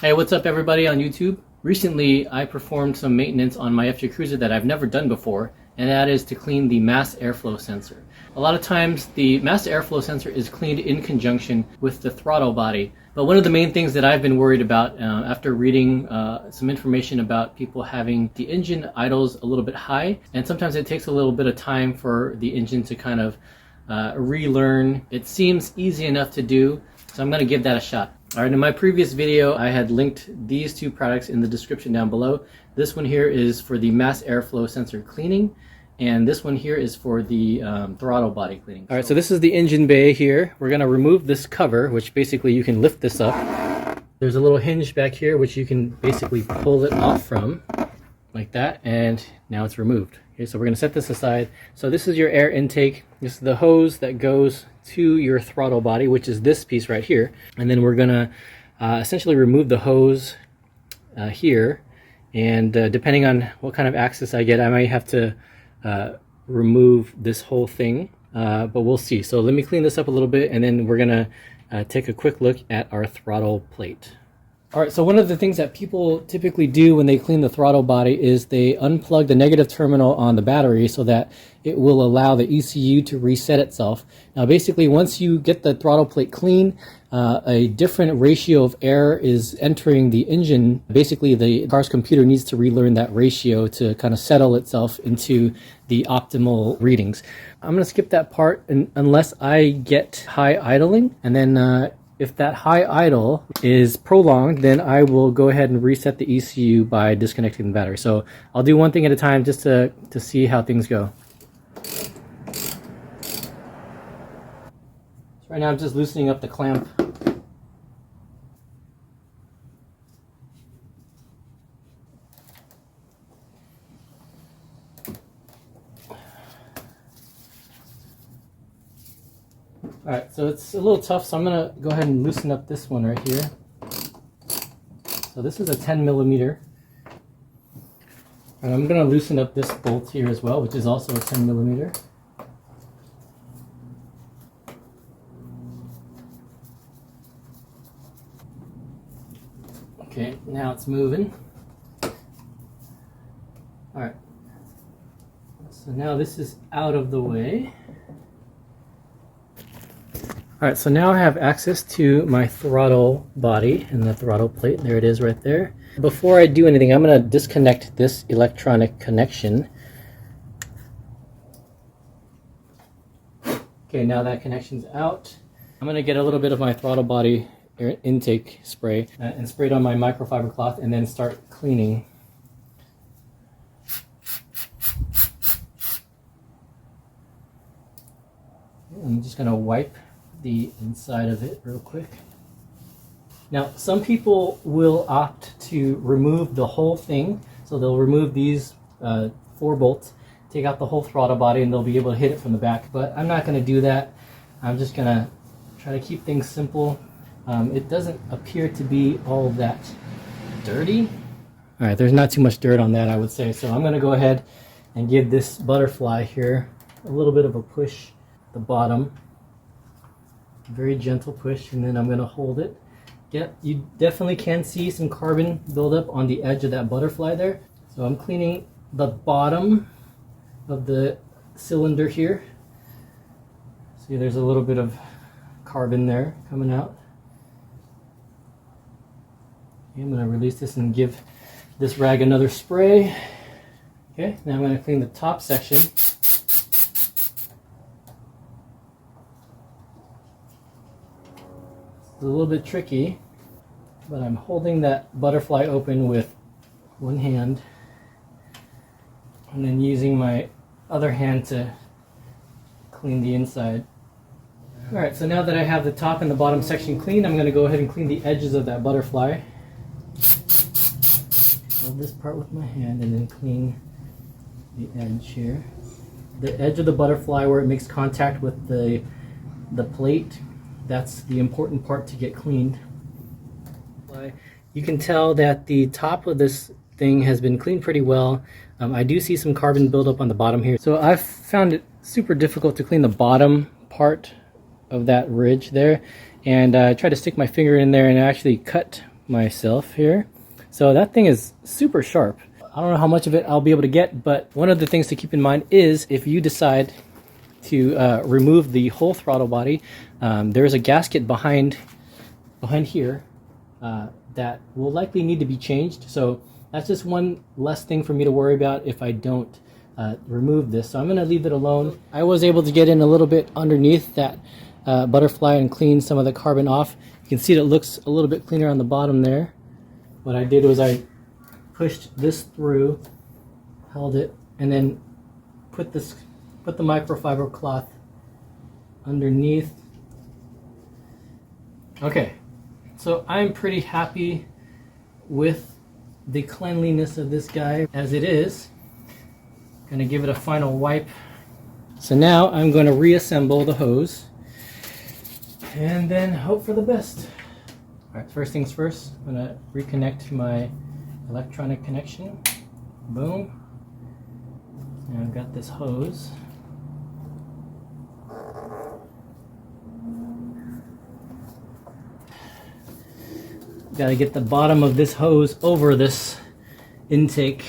Hey, what's up everybody on YouTube? Recently, I performed some maintenance on my FJ Cruiser that I've never done before, and that is to clean the mass airflow sensor. A lot of times, the mass airflow sensor is cleaned in conjunction with the throttle body. But one of the main things that I've been worried about after reading some information about people having the engine idles a little bit high, and sometimes it takes a little bit of time for the engine to kind of relearn. It seems easy enough to do, so I'm going to give that a shot. Alright, in my previous video I had linked these two products in the description down below. This one here is for the mass airflow sensor cleaning, and this one here is for the throttle body cleaning. Alright, so this is the engine bay here. We're going to remove this cover, which basically you can lift this up. There's a little hinge back here which you can basically pull it off from, like that, and now it's removed. Okay, so we're going to set this aside. So this is your air intake. This is the hose that goes to your throttle body, which is this piece right here. And then we're going to essentially remove the hose here. And depending on what kind of access I get, I might have to remove this whole thing. But we'll see. So let me clean this up a little bit, and then we're going to take a quick look at our throttle plate. Alright, so one of the things that people typically do when they clean the throttle body is they unplug the negative terminal on the battery so that it will allow the ECU to reset itself. Now basically, once you get the throttle plate clean, a different ratio of air is entering the engine. Basically, the car's computer needs to relearn that ratio to kind of settle itself into the optimal readings. I'm going to skip that part unless I get high idling, and then if that high idle is prolonged, then I will go ahead and reset the ECU by disconnecting the battery. So I'll do one thing at a time just to see how things go. So right now I'm just loosening up the clamp. Alright, so it's a little tough, so I'm going to go ahead and loosen up this one right here. So this is a 10 millimeter. And I'm going to loosen up this bolt here as well, which is also a 10 millimeter. Okay, now it's moving. Alright, so now this is out of the way. Alright, so now I have access to my throttle body and the throttle plate. There it is right there. Before I do anything, I'm going to disconnect this electronic connection. Okay, now that connection's out. I'm going to get a little bit of my throttle body air intake spray and spray it on my microfiber cloth and then start cleaning. I'm just going to wipe the inside of it real quick. Now, some people will opt to remove the whole thing, so they'll remove these 4 bolts, take out the whole throttle body, and they'll be able to hit it from the back. But I'm not going to do that. I'm just going to try to keep things simple. It doesn't appear to be all that dirty. All right, there's not too much dirt on that, I would say. So I'm going to go ahead and give this butterfly here a little bit of a push at the bottom. Very gentle push, and then I'm going to hold it. You definitely can see some carbon buildup on the edge of that butterfly there. So I'm cleaning the bottom of the cylinder here. See, there's a little bit of carbon there coming out. Okay, I'm going to release this and give this rag another spray. Okay, now I'm going to clean the top section. It's a little bit tricky, but I'm holding that butterfly open with one hand and then using my other hand to clean the inside. Alright, so now that I have the top and the bottom section clean, I'm going to go ahead and clean the edges of that butterfly. Hold this part with my hand and then clean the edge here. The edge of the butterfly where it makes contact with the plate, that's the important part to get cleaned. You can tell that the top of this thing has been cleaned pretty well. I do see some carbon buildup on the bottom here. So I've found it super difficult to clean the bottom part of that ridge there. And I tried to stick my finger in there and actually cut myself here. So that thing is super sharp. I don't know how much of it I'll be able to get, but one of the things to keep in mind is if you decide to remove the whole throttle body, there's a gasket behind here that will likely need to be changed. So that's just one less thing for me to worry about if I don't remove this. So I'm going to leave it alone. I was able to get in a little bit underneath that butterfly and clean some of the carbon off. You can see that it looks a little bit cleaner on the bottom there. What I did was I pushed this through, held it, and then put the microfiber cloth underneath. Okay, so I'm pretty happy with the cleanliness of this guy as it is. Gonna give it a final wipe. So now I'm going to reassemble the hose and then hope for the best. All right, first things first, I'm gonna reconnect my electronic connection. Boom. And I've got this hose. Got to get the bottom of this hose over this intake.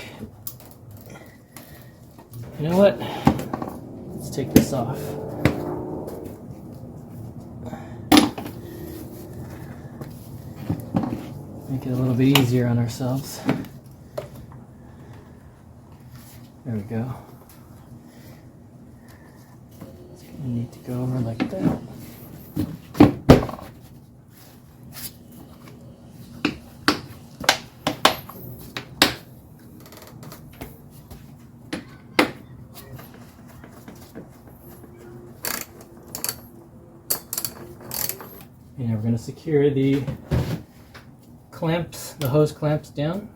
You know what? Let's take this off. Make it a little bit easier on ourselves. There we go. It's going to need to go over like that. And we're going to secure the clamps, the hose clamps down.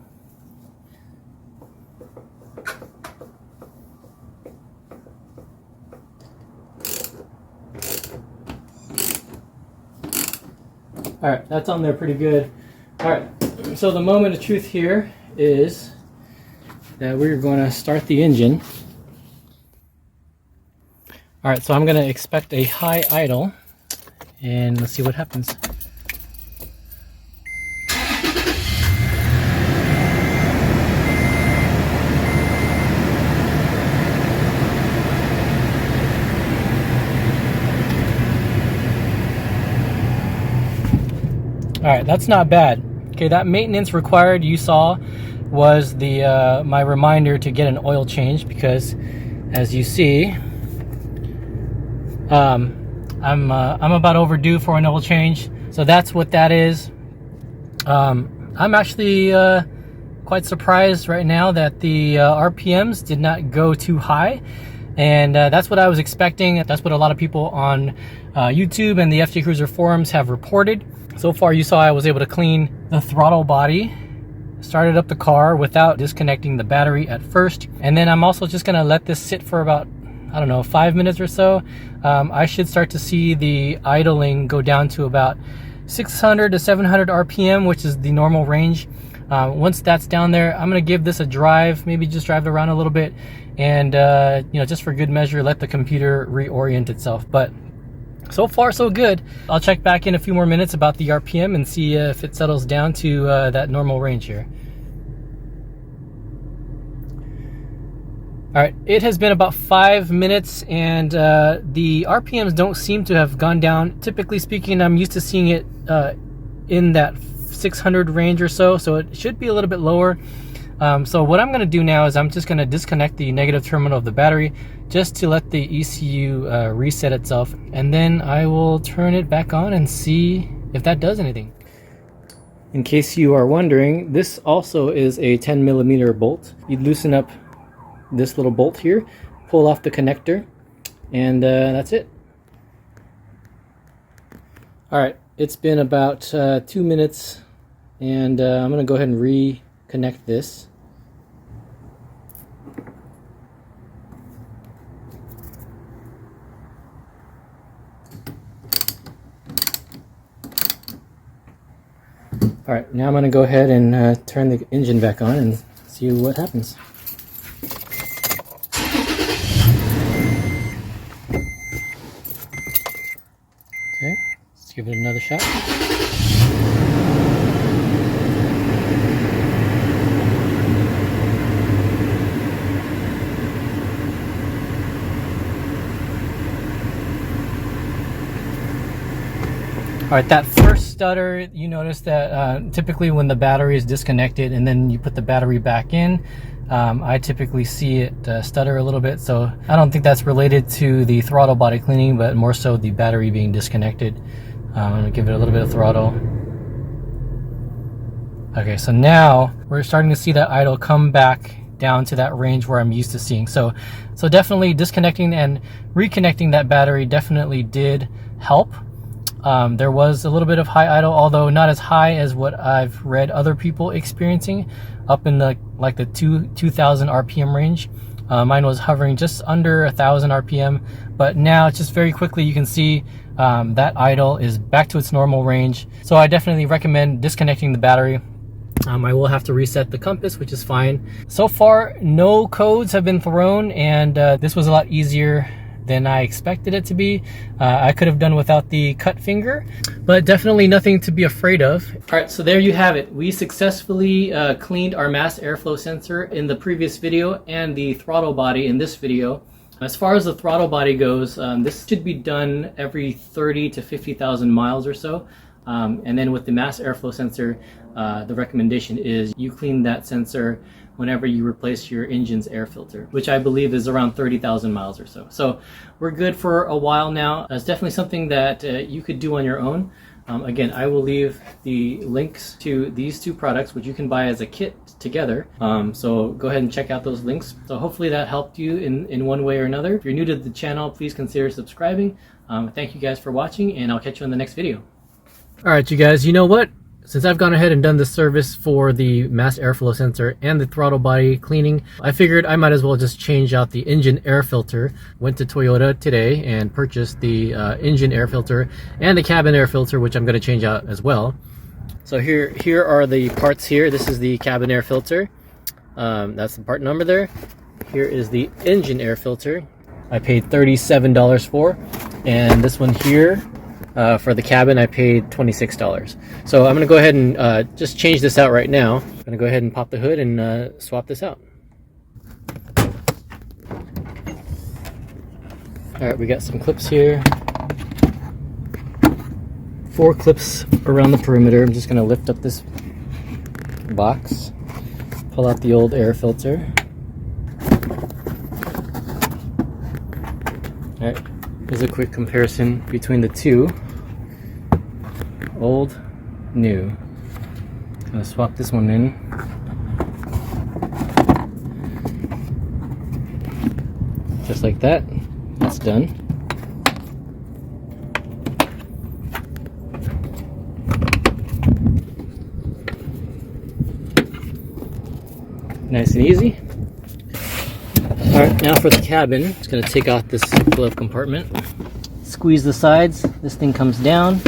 All right, that's on there pretty good. All right, so the moment of truth here is that we're going to start the engine. All right, so I'm going to expect a high idle, and let's see what happens. All right, that's not bad. Okay, that maintenance required you saw was the my reminder to get an oil change, because as you see, I'm about overdue for an oil change. So that's what that is. I'm actually quite surprised right now that the RPMs did not go too high, and that's what I was expecting. That's what a lot of people on YouTube and the FJ Cruiser forums have reported. So far you saw I was able to clean the throttle body, started up the car without disconnecting the battery at first, and then I'm also just gonna let this sit for about, I don't know, 5 minutes or so. I should start to see the idling go down to about 600 to 700 RPM, which is the normal range. Once that's down there, I'm gonna give this a drive, maybe just drive it around a little bit, and you know, just for good measure, let the computer reorient itself. But so far so good. I'll check back in a few more minutes about the RPM and see if it settles down to that normal range here. All right, it has been about 5 minutes, and the RPMs don't seem to have gone down. Typically speaking, I'm used to seeing it in that 600 range or so, so it should be a little bit lower. So what I'm going to do now is I'm just going to disconnect the negative terminal of the battery just to let the ECU reset itself, and then I will turn it back on and see if that does anything. In case you are wondering, this also is a 10mm bolt. You'd loosen up this little bolt here, pull off the connector, and that's it. All right, it's been about 2 minutes, and I'm going to go ahead and reconnect this. All right, now I'm going to go ahead and turn the engine back on and see what happens. Okay, let's give it another shot. Alright, that first stutter, you notice that typically when the battery is disconnected and then you put the battery back in, I typically see it stutter a little bit. So I don't think that's related to the throttle body cleaning, but more so the battery being disconnected. I'm going to give it a little bit of throttle. Okay, so now we're starting to see that idle come back down to that range where I'm used to seeing. So definitely disconnecting and reconnecting that battery definitely did help. There was a little bit of high idle, although not as high as what I've read other people experiencing, up in the 2000 RPM range. Mine was hovering just under 1000 RPM, but now just very quickly you can see that idle is back to its normal range. So I definitely recommend disconnecting the battery. I will have to reset the compass, which is fine. So far, no codes have been thrown, and this was a lot easier than I expected it to be. I could have done without the cut finger, but definitely nothing to be afraid of. All right, so there you have it. We successfully cleaned our mass airflow sensor in the previous video and the throttle body in this video. As far as the throttle body goes, this should be done every 30 to 50,000 miles or so. And then with the mass airflow sensor, the recommendation is you clean that sensor whenever you replace your engine's air filter, which I believe is around 30,000 miles or so. So we're good for a while now. It's definitely something that you could do on your own. Again, I will leave the links to these two products, which you can buy as a kit together. So go ahead and check out those links. So hopefully that helped you in one way or another. If you're new to the channel, please consider subscribing. Thank you guys for watching, and I'll catch you in the next video. All right, you guys, you know what? Since I've gone ahead and done the service for the mass airflow sensor and the throttle body cleaning, I figured I might as well just change out the engine air filter. Went to Toyota today and purchased the engine air filter and the cabin air filter, which I'm going to change out as well. So here are the parts here. This is the cabin air filter. That's the part number there. Here is the engine air filter. I paid $37 for, and this one here, for the cabin, I paid $26. So I'm going to go ahead and just change this out right now. I'm going to go ahead and pop the hood and swap this out. Alright, we got some clips here. 4 clips around the perimeter. I'm just going to lift up this box, pull out the old air filter. Alright, here's a quick comparison between the two. Old, new. I'm gonna swap this one in. Just like that. That's done. Nice and easy. Alright, now for the cabin. Just gonna take off this glove compartment. Squeeze the sides. This thing comes down.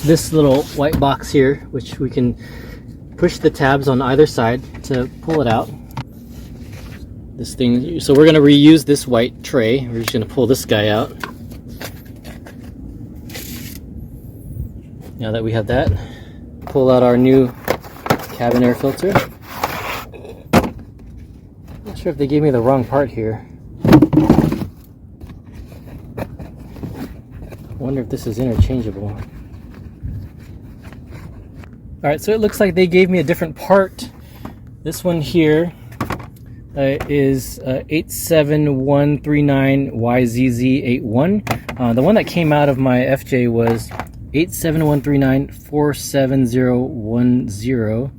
This little white box here, which we can push the tabs on either side to pull it out. This thing, so we're going to reuse this white tray. We're just going to pull this guy out. Now that we have that, pull out our new cabin air filter. Not sure if they gave me the wrong part here. I wonder if this is interchangeable. Alright, so it looks like they gave me a different part. This one here is 87139YZZ81. The one that came out of my FJ was 87139471010.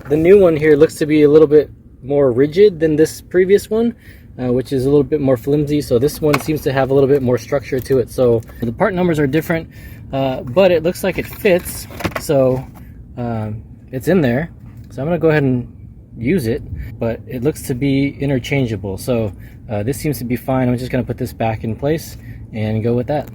The new one here looks to be a little bit more rigid than this previous one, which is a little bit more flimsy. So this one seems to have a little bit more structure to it. So the part numbers are different, but it looks like it fits. So it's in there, so I'm gonna go ahead and use it, but it looks to be interchangeable. So this seems to be fine. I'm just gonna put this back in place and go with that.